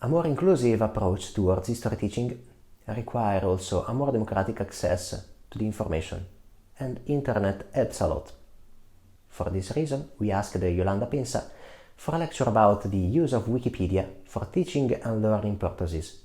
A more inclusive approach towards history teaching requires also a more democratic access to the information, and internet helps a lot. For this reason, we asked Iolanda Pensa for a lecture about the use of Wikipedia for teaching and learning purposes.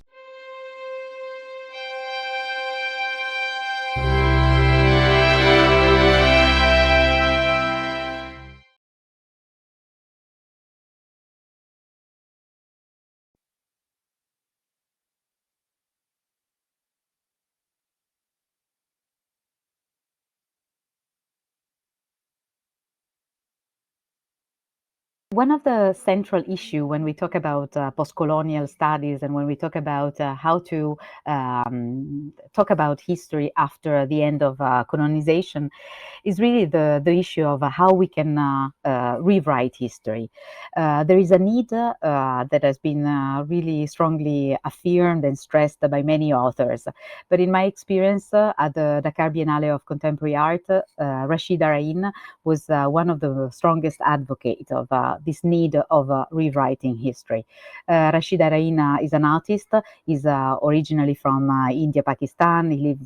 One of the central issues when we talk about post-colonial studies and when we talk about how to talk about history after the end of colonization is really the issue of how we can rewrite history. There is a need that has been really strongly affirmed and stressed by many authors. But in my experience at the Dakar Biennale of Contemporary Art, Rashida Rain was one of the strongest advocates of this need of rewriting history. Rashida Rain is an artist. He's originally from India, Pakistan. He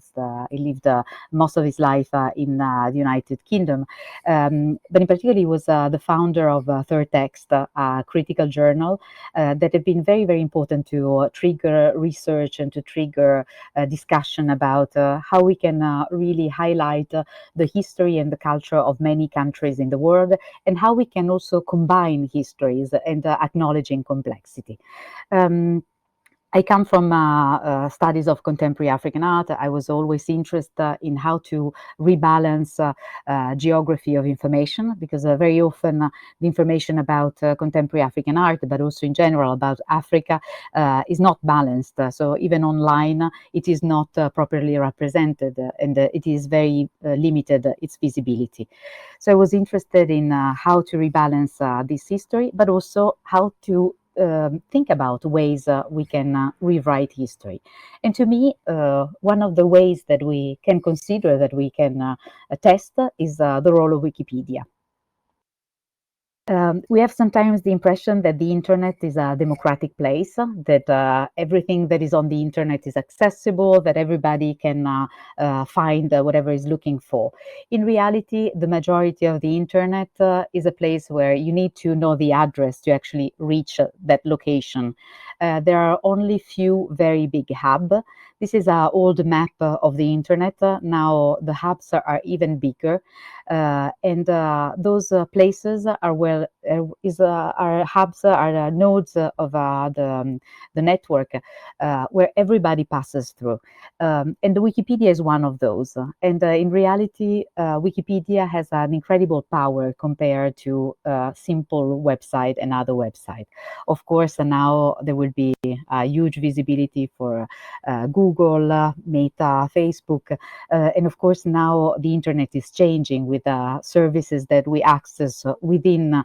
lived most of his life in the United Kingdom. But in particular, he was the founder of Third Text, a critical journal that have been very, very important to trigger research and to trigger discussion about how we can really highlight the history and the culture of many countries in the world, and how we can also combine histories and acknowledging complexity. I come from studies of contemporary African art. I was always interested in how to rebalance geography of information, because very often the information about contemporary African art, but also in general about Africa, is not balanced. So even online, it is not properly represented, and it is very limited, its visibility. So I was interested in how to rebalance this history, but also how to think about ways we can rewrite history. And to me, one of the ways that we can consider, that we can test, is the role of Wikipedia. We have sometimes the impression that the internet is a democratic place, that everything that is on the internet is accessible, that everybody can find whatever is looking for. In reality, the majority of the internet is a place where you need to know the address to actually reach that location. There are only few very big hubs. This is an old map of the internet. Now the hubs are even bigger. And those places are where are hubs, are nodes of the network where everybody passes through. And the Wikipedia is one of those. And in reality, Wikipedia has an incredible power compared to simple website and other website. Of course, now there will be a huge visibility for Google, Meta, Facebook, and of course now the internet is changing with services that we access within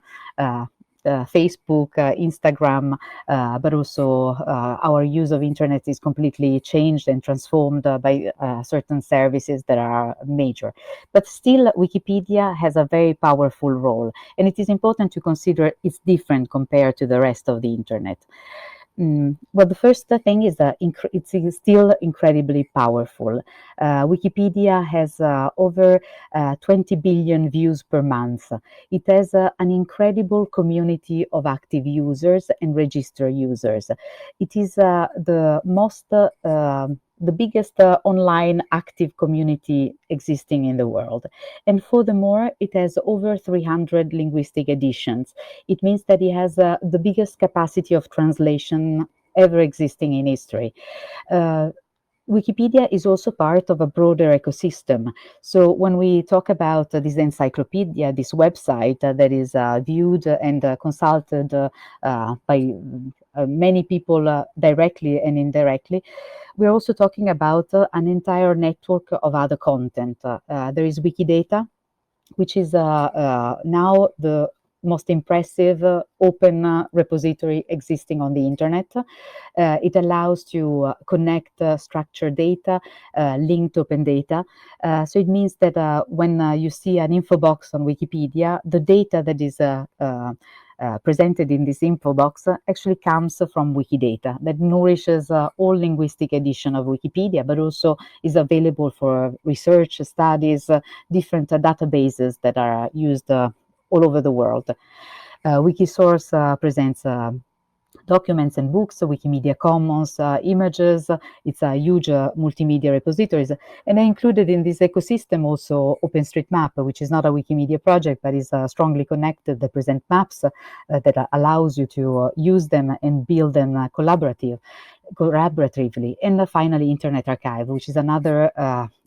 Facebook, Instagram, but also our use of internet is completely changed and transformed by certain services that are major. But still, Wikipedia has a very powerful role, and it is important to consider it's different compared to the rest of the internet. Well, the first thing is that it's still incredibly powerful. Wikipedia has over 20 billion views per month. It has an incredible community of active users and registered users. It is the biggest online active community existing in the world. And furthermore, it has over 300 linguistic editions. It means that it has the biggest capacity of translation ever existing in history. Wikipedia is also part of a broader ecosystem. So when we talk about this encyclopedia, this website that is viewed and consulted by many people directly and indirectly, we're also talking about an entire network of other content. There is Wikidata, which is now the most impressive open repository existing on the internet. It allows to connect structured data, linked open data. So it means that when you see an info box on Wikipedia, the data that is presented in this info box actually comes from Wikidata, that nourishes all linguistic edition of Wikipedia, but also is available for research, studies, different databases that are used all over the world. Wikisource presents documents and books, Wikimedia Commons, images. It's a huge multimedia repositories. And I included in this ecosystem also OpenStreetMap, which is not a Wikimedia project, but is strongly connected. They present maps that allows you to use them and build them collaboratively. And finally, Internet Archive, which is another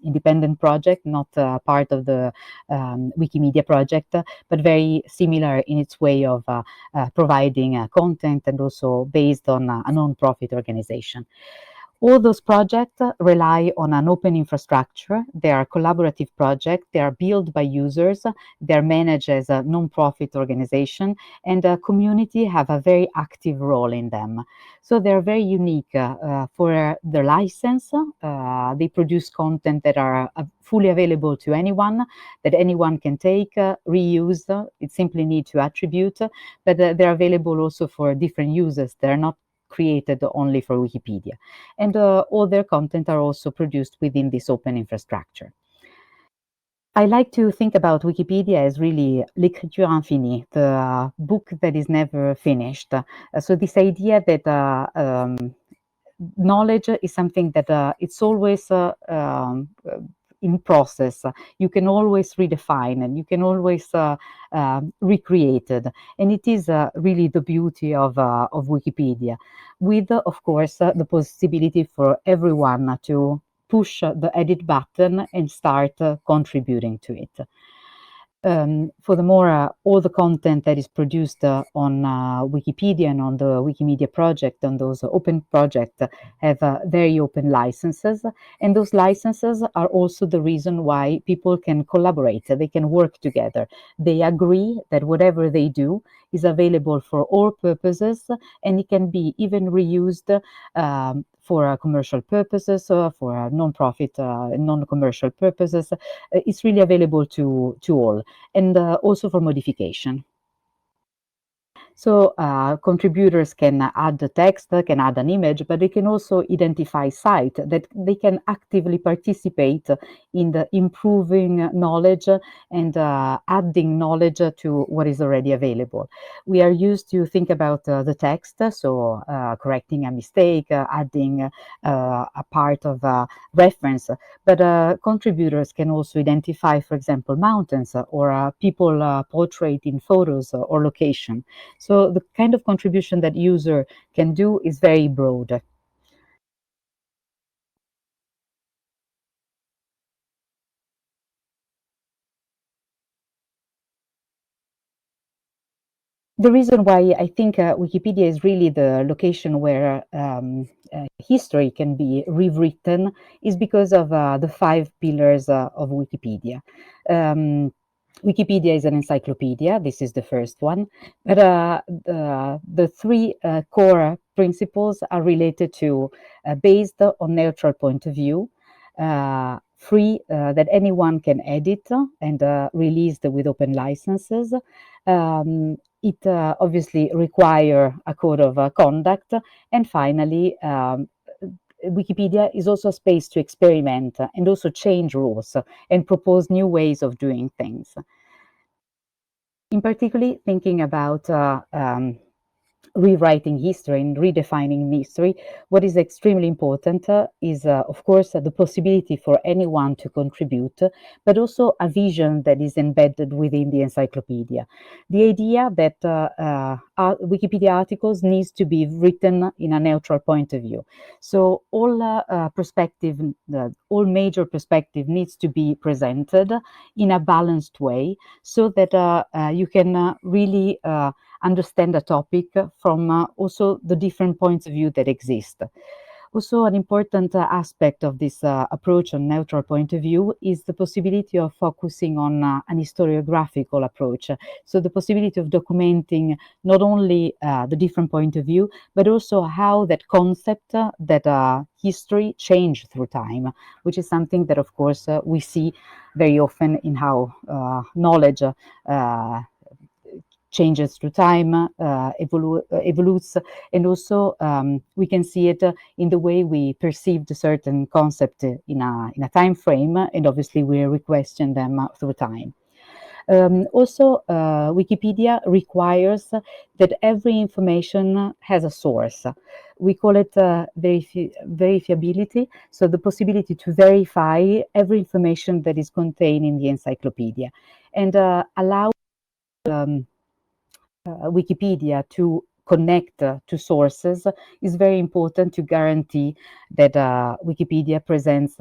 independent project, not part of the Wikimedia project, but very similar in its way of providing content and also based on a non-profit organization. All those projects rely on an open infrastructure. They are collaborative projects. They are built by users. They are managed as a non-profit organization, and the community have a very active role in them. So they're very unique for their license. They produce content that are fully available to anyone, that anyone can take, reuse. It simply needs to attribute, but they're available also for different users. They're not created only for Wikipedia. And all their content are also produced within this open infrastructure. I like to think about Wikipedia as really l'écriture infinie, the book that is never finished. So this idea that knowledge is something that it's always in process. You can always redefine and you can always recreate it. And it is really the beauty of Wikipedia, with, of course, the possibility for everyone to push the edit button and start contributing to it. Furthermore, all the content that is produced on Wikipedia and on the Wikimedia project, on those open projects, have very open licenses. And those licenses are also the reason why people can collaborate, they can work together. They agree that whatever they do is available for all purposes, and it can be even reused for commercial purposes, for non-profit, non-commercial purposes. It's really available to all, and also for modification. So contributors can add the text, can add an image, but they can also identify site that they can actively participate in the improving knowledge and adding knowledge to what is already available. We are used to think about the text, so correcting a mistake, adding a part of a reference, but contributors can also identify, for example, mountains or people portrait in photos or location. So the kind of contribution that user can do is very broad. The reason why I think Wikipedia is really the location where history can be rewritten is because of the 5 pillars of Wikipedia. Wikipedia is an encyclopedia. This is the first one. But the 3 core principles are related to based on neutral point of view, free, that anyone can edit and release with open licenses. It obviously require a code of conduct. And finally, Wikipedia is also a space to experiment and also change rules and propose new ways of doing things. In particular, thinking about rewriting history and redefining history, what is extremely important is, of course, the possibility for anyone to contribute, but also a vision that is embedded within the encyclopedia. The idea that Wikipedia articles needs to be written in a neutral point of view. So all all major perspective needs to be presented in a balanced way, so that you can really understand a topic from also the different points of view that exist. Also, an important aspect of this approach on neutral point of view is the possibility of focusing on an historiographical approach. So the possibility of documenting not only the different point of view, but also how that concept, that history changed through time, which is something that, of course, we see very often in how knowledge changes through time, evolutes, and also we can see it in the way we perceived a certain concept in a time frame, and obviously we re-question them through time. Also, Wikipedia requires that every information has a source. We call it verifiability, so the possibility to verify every information that is contained in the encyclopedia, and allow Wikipedia to connect to sources is very important to guarantee that Wikipedia presents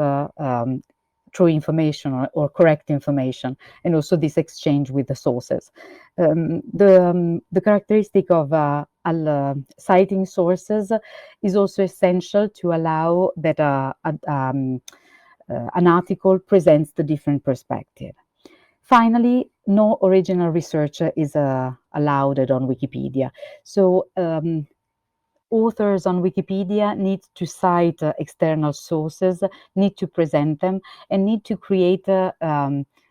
true information or correct information, and also this exchange with the sources. The characteristic of citing sources is also essential to allow that an article presents the different perspective. Finally, no original research is allowed on Wikipedia. So authors on Wikipedia need to cite external sources, need to present them, and need to create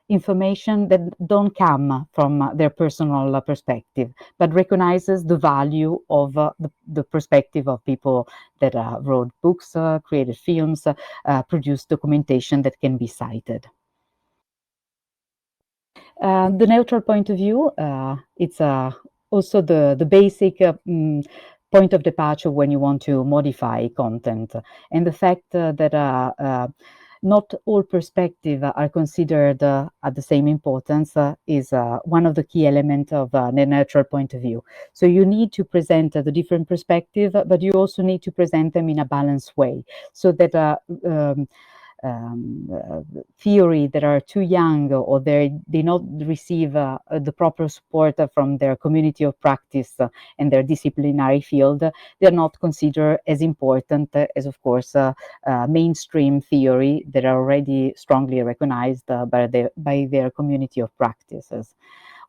information that don't come from their personal perspective, but recognizes the value of the perspective of people that wrote books, created films, produced documentation that can be cited. The neutral point of view, it's also the basic point of departure when you want to modify content. And the fact that not all perspectives are considered at the same importance is one of the key elements of the neutral point of view. So you need to present the different perspectives, but you also need to present them in a balanced way, so that theory that are too young, or they not receive the proper support from their community of practice and their disciplinary field, they're not considered as important as, of course, mainstream theory that are already strongly recognized by their community of practices.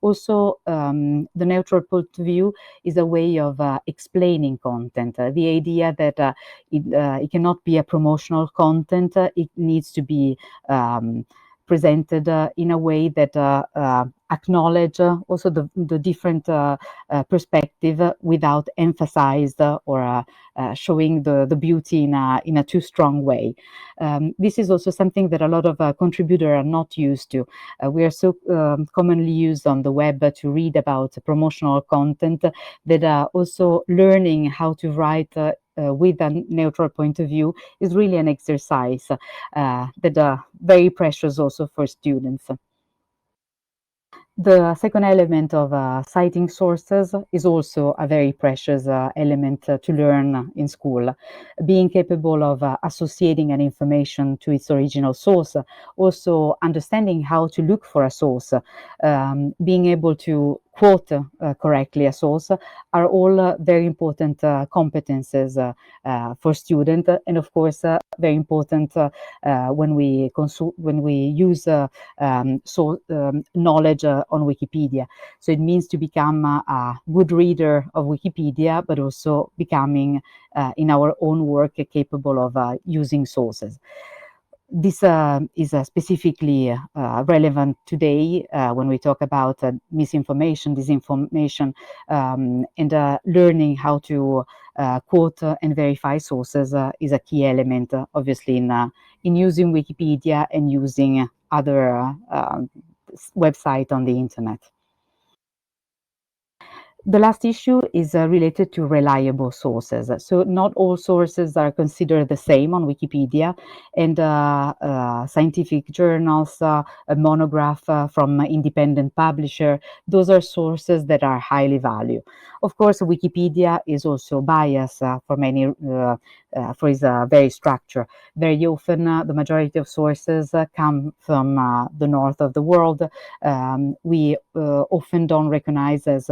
Also, the neutral point of view is a way of explaining content. The idea that it cannot be a promotional content, it needs to be presented in a way that acknowledge also the different perspective without emphasized or showing the beauty in a too strong way. This is also something that a lot of contributors are not used to. We are so commonly used on the web to read about promotional content that also learning how to write with a neutral point of view is really an exercise that very precious also for students. The second element of citing sources is also a very precious element to learn in school. Being capable of associating an information to its original source, also understanding how to look for a source, being able to quote correctly a source, are all very important competences for students, and of course very important when we use knowledge on Wikipedia. So it means to become a good reader of Wikipedia, but also becoming in our own work capable of using sources. This is specifically relevant today when we talk about misinformation, disinformation, and learning how to quote and verify sources is a key element, obviously, in using Wikipedia and using other websites on the internet. The last issue is related to reliable sources. So not all sources are considered the same on Wikipedia, and scientific journals, a monograph from an independent publisher, those are sources that are highly valued. Of course, Wikipedia is also biased for many, for its very structure. Very often, the majority of sources come from the north of the world. We often don't recognize as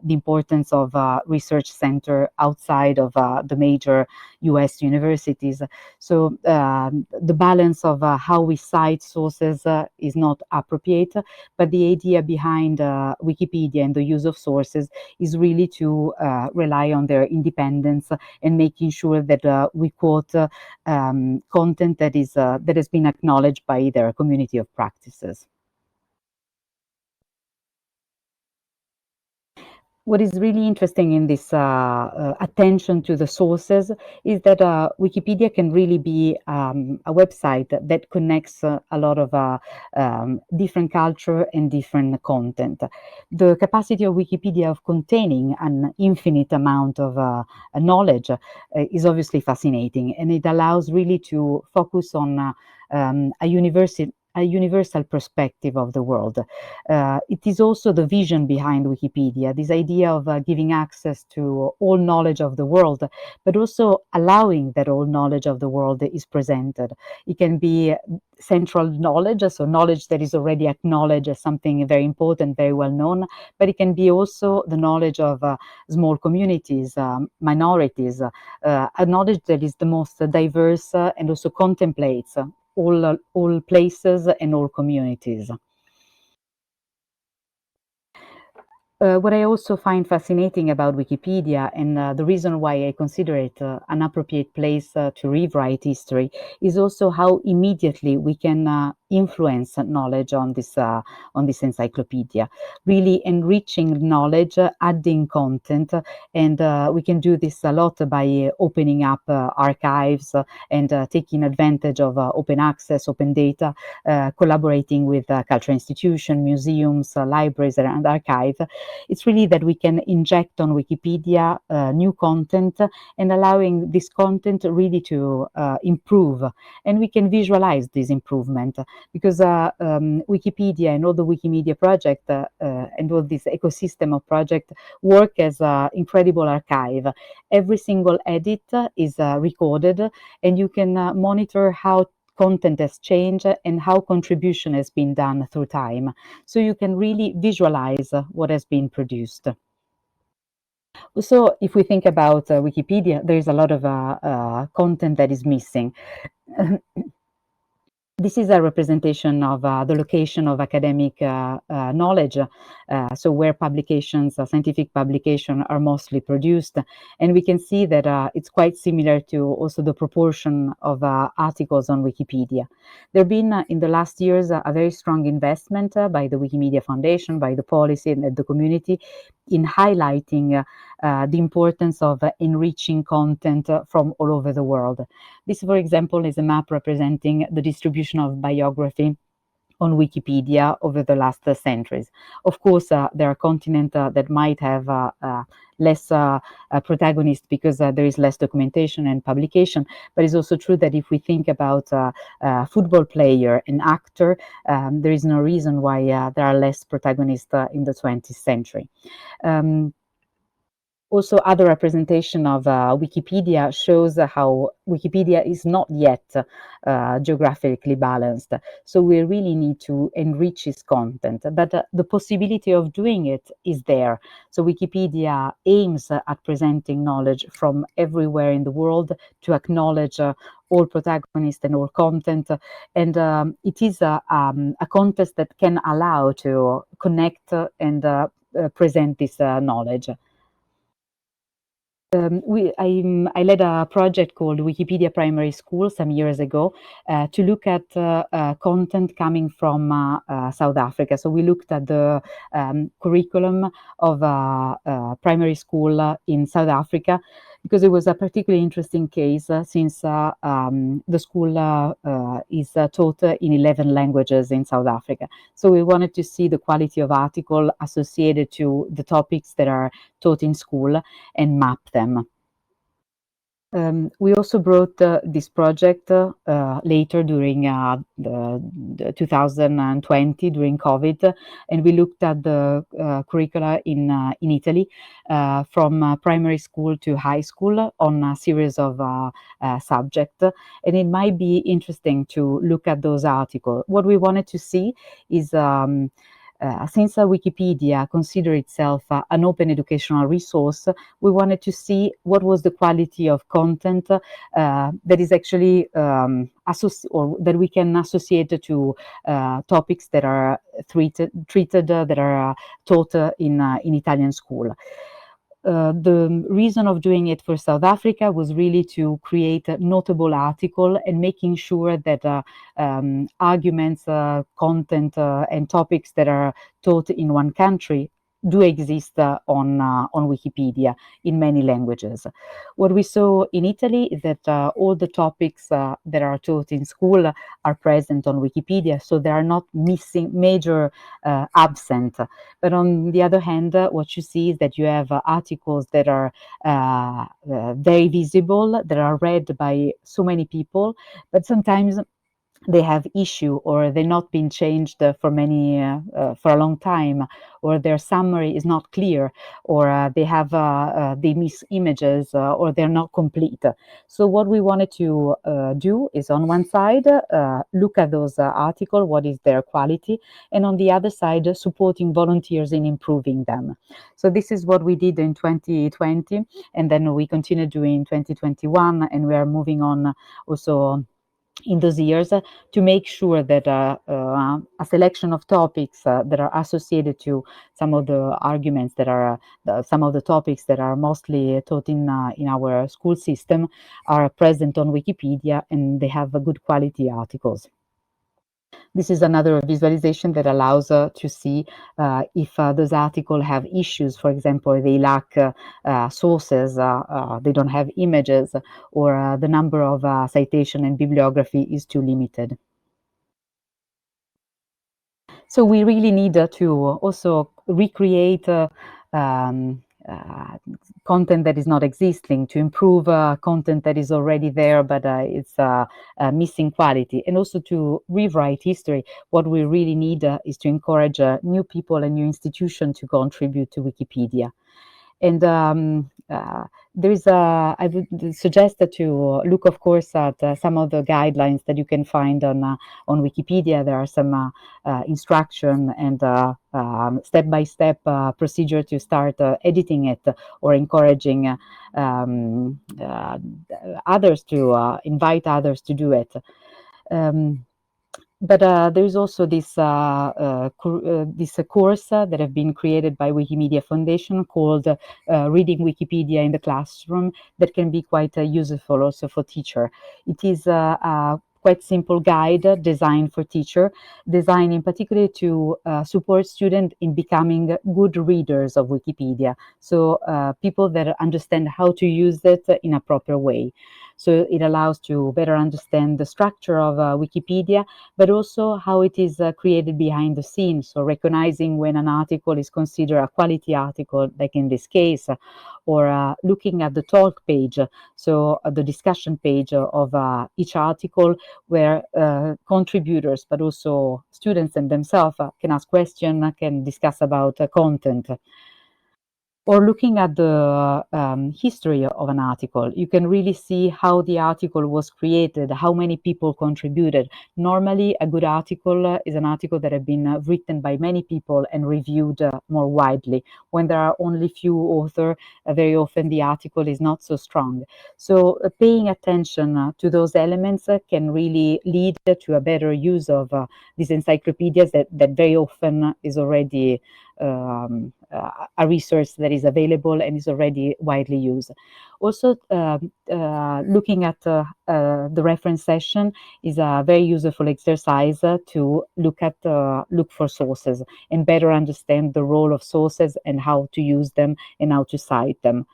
the importance of research center outside of the major US universities. So the balance of how we cite sources is not appropriate, but the idea behind Wikipedia and the use of sources is really to rely on their independence and making sure that we quote content that has been acknowledged by their community of practices. What is really interesting in this attention to the sources is that Wikipedia can really be a website that connects a lot of different culture and different content. The capacity of Wikipedia of containing an infinite amount of knowledge is obviously fascinating, and it allows really to focus on a universal perspective of the world. It is also the vision behind Wikipedia, this idea of giving access to all knowledge of the world, but also allowing that all knowledge of the world is presented. It can be central knowledge, so knowledge that is already acknowledged as something very important, very well known, but it can be also the knowledge of small communities, minorities, a knowledge that is the most diverse and also contemplates all places and all communities. What I also find fascinating about Wikipedia, and the reason why I consider it an appropriate place to rewrite history, is also how immediately we can influence knowledge on this encyclopedia, really enriching knowledge, adding content, and we can do this a lot by opening up archives and taking advantage of open access, open data, collaborating with cultural institutions, museums, libraries, and archives. It's really that we can inject on Wikipedia new content and allowing this content really to improve. And we can visualize this improvement because Wikipedia and all the Wikimedia project and all this ecosystem of project work as an incredible archive. Every single edit is recorded, and you can monitor how content has changed and how contribution has been done through time. So you can really visualize what has been produced. So if we think about Wikipedia, there is a lot of content that is missing. This is a representation of the location of academic knowledge, so where publications, scientific publications are mostly produced. And we can see that it's quite similar to also the proportion of articles on Wikipedia. There have been, in the last years, a very strong investment by the Wikimedia Foundation, by the policy and the community in highlighting the importance of enriching content from all over the world. This, for example, is a map representing the distribution of biography on Wikipedia over the last centuries. Of course, there are continents that might have less protagonists because there is less documentation and publication, but it's also true that if we think about football player and actor, there is no reason why there are less protagonists in the 20th century. Also, other representation of Wikipedia shows how Wikipedia is not yet geographically balanced. So we really need to enrich its content, but the possibility of doing it is there. So Wikipedia aims at presenting knowledge from everywhere in the world to acknowledge all protagonists and all content. And it is a contest that can allow to connect and present this knowledge. I led a project called Wikipedia Primary School some years ago to look at content coming from South Africa. So we looked at the curriculum of primary school in South Africa because it was a particularly interesting case since the school is taught in 11 languages in South Africa. So we wanted to see the quality of article associated to the topics that are taught in school and map them. We also brought this project later during the 2020 during COVID, and we looked at the curricula in Italy from primary school to high school on a series of subjects, and it might be interesting to look at those articles. What we wanted to see is since Wikipedia considers itself an open educational resource, we wanted to see what was the quality of content that is actually or that we can associate to topics that are treated that are taught in Italian school. The reason of doing it for South Africa was really to create a notable article and making sure that arguments, content, and topics that are taught in one country do exist on Wikipedia in many languages. What we saw in Italy is that all the topics that are taught in school are present on Wikipedia, so they are not missing major absent. But on the other hand, what you see is that you have articles that are very visible, that are read by so many people, but sometimes they have issue, or they're not been changed for a long time, or their summary is not clear, or they miss images, or they're not complete. So what we wanted to do is, on one side, look at those articles, what is their quality, and on the other side, supporting volunteers in improving them. So this is what we did in 2020, and then we continue doing in 2021, and we are moving on also in those years to make sure that a selection of topics that are associated to some of the arguments that are some of the topics that are mostly taught in our school system are present on Wikipedia, and they have good quality articles. This is another visualization that allows to see if those articles have issues. For example, they lack sources, they don't have images, or the number of citation and bibliography is too limited. So we really need to also recreate content that is not existing, to improve content that is already there, but it's missing quality, and also to rewrite history. What we really need is to encourage new people and new institutions to contribute to Wikipedia. And there is I would suggest to look, of course, at some of the guidelines that you can find on Wikipedia. There are some instruction and step-by-step procedure to start editing it, or encouraging others to invite others to do it. But there is also this course that have been created by Wikimedia Foundation called Reading Wikipedia in the Classroom, that can be quite useful also for teacher. It is a quite simple guide designed for teacher, designed in particular to support students in becoming good readers of Wikipedia. So people that understand how to use it in a proper way. So it allows to better understand the structure of Wikipedia, but also how it is created behind the scenes. So recognizing when an article is considered a quality article, like in this case, or looking at the talk page, so the discussion page of each article, where contributors, but also students and themselves can ask questions, can discuss about content. Or looking at the history of an article, you can really see how the article was created, how many people contributed. Normally, a good article is an article that has been written by many people and reviewed more widely. When there are only few authors, very often the article is not so strong. So paying attention to those elements can really lead to a better use of these encyclopedias that very often is already a resource that is available and is already widely used. Also, looking at the reference session is a very useful exercise to look for sources and better understand the role of sources and how to use them and how to cite them.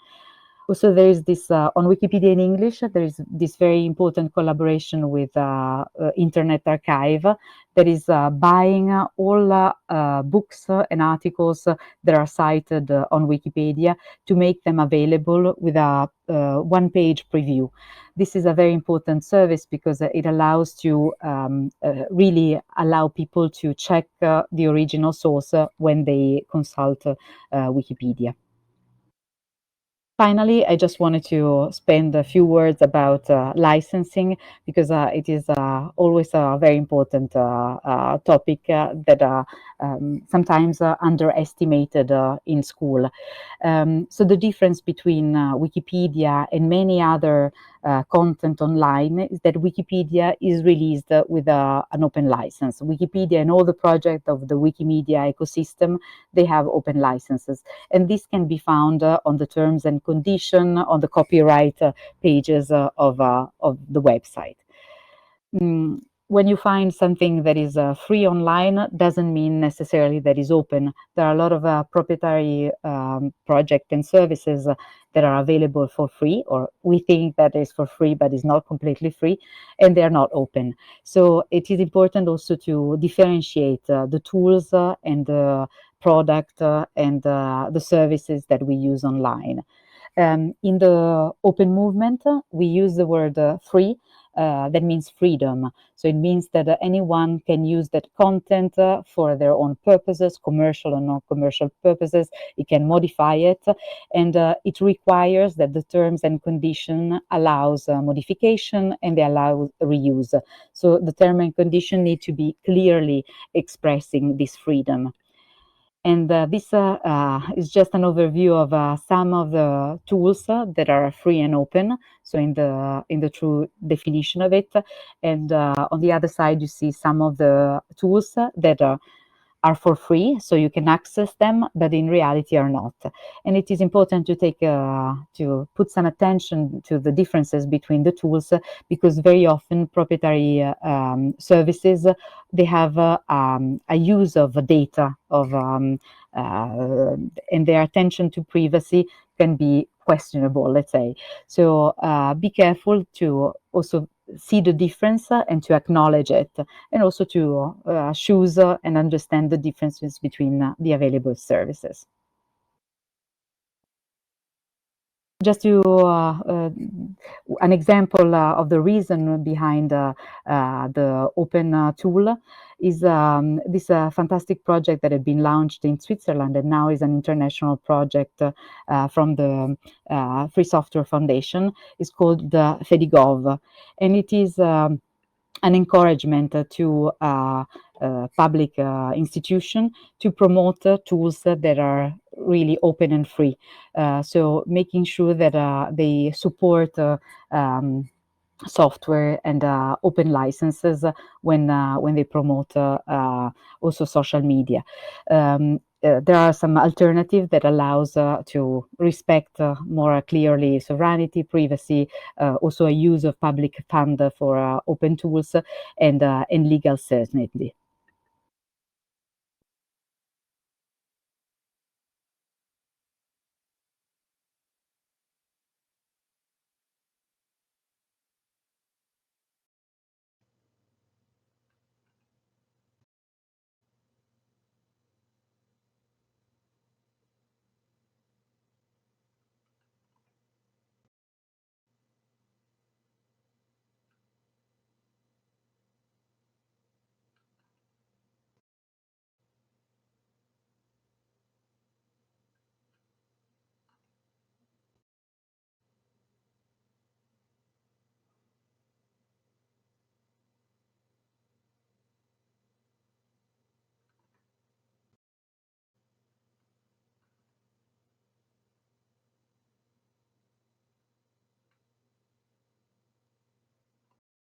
Also, there is this on Wikipedia in English. There is this very important collaboration with Internet Archive that is buying all books and articles that are cited on Wikipedia to make them available with a one-page preview. This is a very important service because it allows to really allow people to check the original source when they consult Wikipedia. Finally, I just wanted to spend a few words about licensing, because it is always a very important topic that sometimes underestimated in school. So the difference between Wikipedia and many other content online is that Wikipedia is released with an open license. Wikipedia and all the projects of the Wikimedia ecosystem, they have open licenses. And this can be found on the terms and condition on the copyright pages of the website. when you find something that is free online, doesn't mean necessarily that is open. There are a lot of proprietary projects and services that are available for free, or we think that is for free, but is not completely free, and they're not open. So it is important also to differentiate the tools and the product and the services that we use online. In the open movement, we use the word free. That means freedom. So it means that anyone can use that content for their own purposes, commercial or non-commercial purposes. It can modify it, and it requires that the terms and condition allows modification and they allow reuse. So the term and condition need to be clearly expressing this freedom. And this is just an overview of some of the tools that are free and open. So in the true definition of it, and on the other side, you see some of the tools that are for free, so you can access them, but in reality are not. And it is important to take to put some attention to the differences between the tools, because very often proprietary services, they have a use of data of and their attention to privacy can be questionable, let's say. So be careful to also see the difference and to acknowledge it, and also to choose and understand the differences between the available services. Just to an example of the reason behind the open tool is this fantastic project that had been launched in Switzerland and now is an international project from the Free Software Foundation. It's called the Fedigov, and it is an encouragement to public institution to promote tools that are really open and free. So making sure that they support software and open licenses when they promote also social media. There are some alternatives that allows to respect more clearly sovereignty, privacy, also a use of public fund for open tools, and legal certainty.